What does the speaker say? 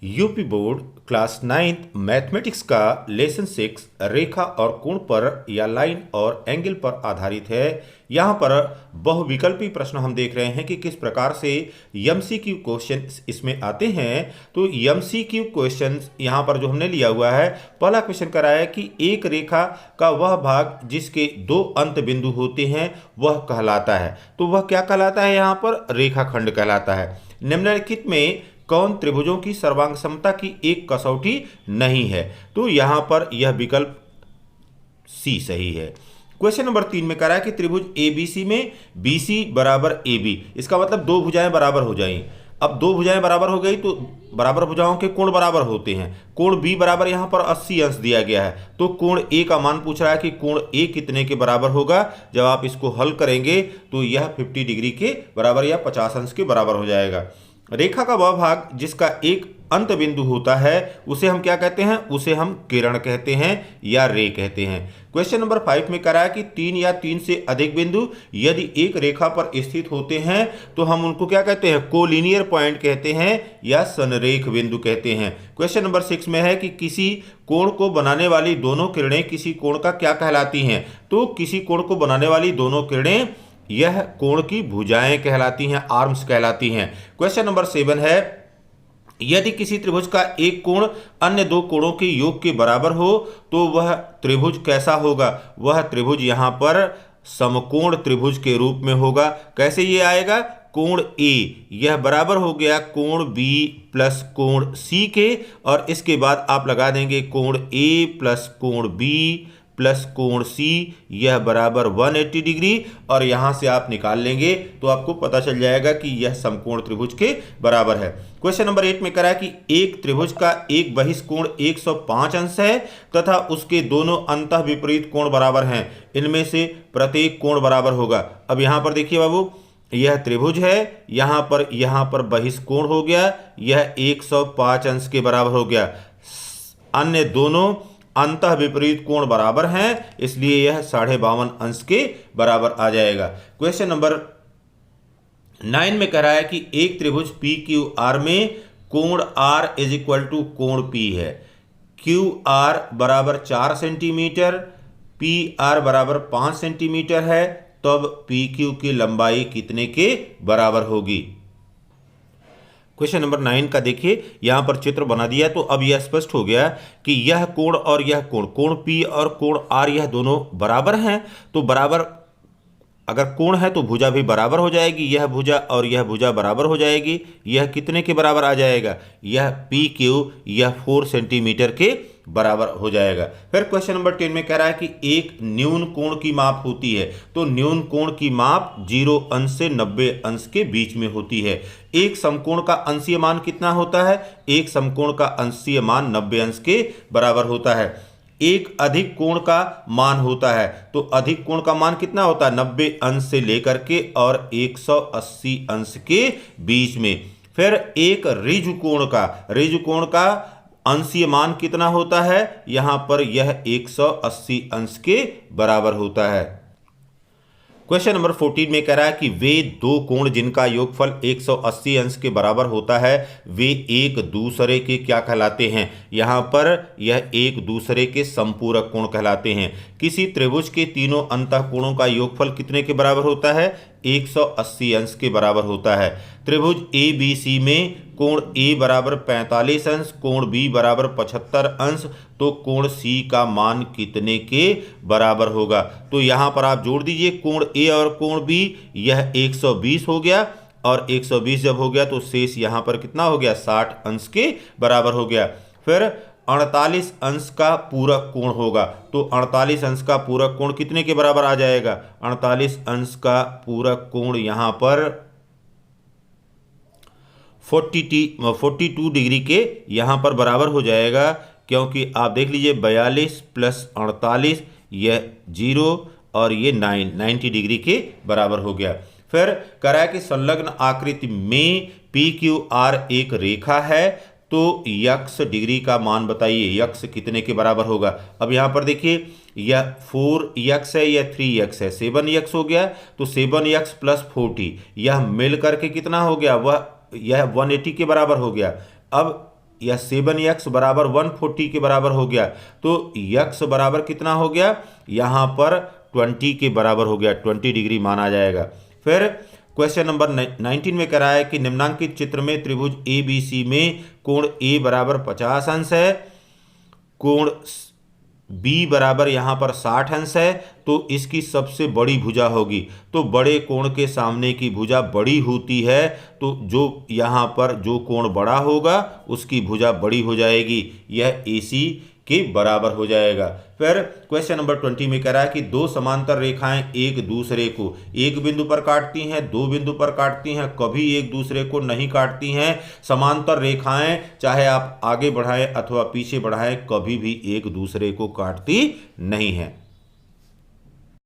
UP board class 9 mathematics का lesson 6 रेखा और कोण पर या लाइन और एंगल पर आधारित है। यहाँ पर बहुविकल्पी प्रश्न हम देख रहे हैं कि किस प्रकार से एमसीक्यू क्वेश्चन इसमें आते हैं। तो एमसीक्यू क्वेश्चन यहाँ पर जो हमने लिया हुआ है, पहला क्वेश्चन कराया कि एक रेखा का वह भाग जिसके दो अंत बिंदु होते हैं वह कहलाता है। तो वह क्या कहलाता है? यहाँ पर रेखाखंड कहलाता है। निम्नलिखित में कौन त्रिभुजों की सर्वांग समता की एक कसौटी नहीं है? तो यहां पर यह विकल्प सी सही है। क्वेश्चन नंबर 3 में कह रहा है कि त्रिभुज एबीसी में बीसी बराबर AB, इसका मतलब दो भुजाएं बराबर हो जाएं। अब दो भुजाएं बराबर हो गई तो बराबर भुजाओं के कोण बराबर होते हैं। कोण B बराबर यहां पर 80 अंश दिया गया है, तो कोण A का मान पूछ रहा है कि कोण A कितने के बराबर होगा। जब आप इसको हल करेंगे तो यह 50 डिग्री के बराबर या 50 अंश के बराबर हो जाएगा। रेखा का वह भाग जिसका एक अंत बिंदु होता है उसे हम क्या कहते हैं? उसे हम किरण कहते हैं या रे कहते हैं। क्वेश्चन नंबर 5 में कह रहा है कि 3 या 3 से अधिक बिंदु यदि एक रेखा पर स्थित होते हैं तो हम उनको क्या कहते हैं? कोलिनियर पॉइंट कहते हैं या संरेख बिंदु कहते हैं। क्वेश्चन नंबर 6 में है कि किसी कोण को बनाने वाली दोनों किरणें किसी कोण का क्या कहलाती हैं? तो किसी कोण को बनाने वाली दोनों किरणें यह कोण की भुजाएं कहलाती हैं, आर्म्स कहलाती हैं। क्वेश्चन नंबर 7 है, यदि किसी त्रिभुज का एक कोण अन्य दो कोणों के योग के बराबर हो तो वह त्रिभुज कैसा होगा? वह त्रिभुज यहां पर समकोण त्रिभुज के रूप में होगा। कैसे ये आएगा? कोण A यह बराबर हो गया कोण B प्लस कोण C के, और इसके बाद आप लगा देंगे कोण A प्लस कोण B प्लस कोण C, यह बराबर 180 डिग्री, और यहां से आप निकाल लेंगे तो आपको पता चल जाएगा कि यह समकोण त्रिभुज के बराबर है। क्वेश्चन नंबर 8 में करा कि एक त्रिभुज का एक बहिष्कोण 105 अंश है तथा उसके दोनों अंतः विपरीत कोण बराबर हैं। इनमें से प्रत्येक कोण बराबर होगा। अब यहां पर देखिए बाबू, यह त्रिभुज है, यहां पर बहिष्कोण हो गया, यह 105 अंश के बराबर हो गया। अन्य दोनों अंतः विपरीत कोण बराबर हैं, इसलिए यह 52.5 अंश के बराबर आ जाएगा। क्वेश्चन नंबर 9 में कह रहा है कि एक त्रिभुज PQR में कोण R इज इक्वल टू कोण P है। QR बराबर 4 सेंटीमीटर, PR बराबर 5 सेंटीमीटर है, तब PQ की लंबाई कितने के बराबर होगी? क्वेश्चन नंबर 9 का देखिए, यहां पर चित्र बना दिया तो अब यह स्पष्ट हो गया कि यह कोण और यह कोण P और कोण R यह दोनों बराबर हैं। तो बराबर अगर कोण है तो भुजा भी बराबर हो जाएगी, यह भुजा और यह भुजा बराबर हो जाएगी। यह कितने के बराबर आ जाएगा? यह PQ यह 4 सेंटीमीटर के बराबर हो जाएगा। फिर क्वेश्चन नंबर 10 में कह रहा है कि एक न्यून कोण की माप होती है। तो न्यून कोण की माप 0 अंश से 90 अंश के बीच में होती है। एक समकोण का अंशीय मान कितना होता है? एक समकोण का अंशीय मान 90 अंश के बराबर होता है। एक अधिक कोण का मान होता है, तो अधिक कोण का मान कितना होता है? 90 अंश से लेकर के और 180 अंश के बीच में। फिर एक ऋजु कोण का अंशीय मान कितना होता है? यहां पर यह 180 अंश के बराबर होता है। क्वेश्चन नंबर 14 में कह रहा है कि वे दो कोण जिनका योगफल 180 अंश के बराबर होता है वे एक दूसरे के क्या कहलाते हैं? यहाँ पर यह एक दूसरे के संपूरक कोण कहलाते हैं। किसी त्रिभुज के तीनों अंतः कोणों का योगफल कितने के बराबर होता है? 180 अंश के बराबर होता है। त्रिभुज ABC में कोण A बराबर 45 अंश, कोण B बराबर 75 अंश, तो कोण C का मान कितने के बराबर होगा? तो यहाँ पर आप जोड़ दीजिए कोण A और कोण B, यह 120 हो गया, और 120 जब हो गया तो शेष यहाँ पर कितना हो गया? 60 अंश के बराबर हो गया। फिर 48 अंश का पूरक कोण होगा, तो 48 अंश का पूरक कोण कितने के बराबर आ जाएगा? 48 अंश का पूरक कोण यहाँ पर 42 डिग्री के यहाँ पर बराबर हो जाएगा, क्योंकि आप देख लीजिए 42 प्लस 48 यह 0 और ये 90 डिग्री के बराबर हो गया। फिर कह रहा है कि संलग्न आकृति में PQR एक रेखा है, तो यक्स डिग्री का मान बताइए, यक्स कितने के बराबर होगा? अब यहाँ पर देखिए, यह 4x है, यह 3x है, 7x हो गया, तो 7x प्लस 40 यह मिल करके कितना हो गया? यह 180 के बराबर हो गया। अब या 7x बराबर 140 के बराबर हो गया, तो x बराबर कितना हो गया, यहाँ पर 20 के बराबर हो गया, 20 डिग्री माना जाएगा। फिर क्वेश्चन नंबर 19 में कह रहा है कि निम्नांकित चित्र में त्रिभुज ABC में कोण A बराबर 50 अंश है, कोण B बराबर यहाँ पर 60 अंश है, तो इसकी सबसे बड़ी भुजा होगी। तो बड़े कोण के सामने की भुजा बड़ी होती है, तो जो यहाँ पर जो कोण बड़ा होगा उसकी भुजा बड़ी हो जाएगी, यह AC के बराबर हो जाएगा। फिर क्वेश्चन नंबर 20 में कह रहा है कि दो समांतर रेखाएं एक दूसरे को एक बिंदु पर काटती हैं, दो बिंदु पर काटती हैं, कभी एक दूसरे को नहीं काटती हैं। समांतर रेखाएं चाहे आप आगे बढ़ाएं अथवा पीछे बढ़ाएं, कभी भी एक दूसरे को काटती नहीं हैं।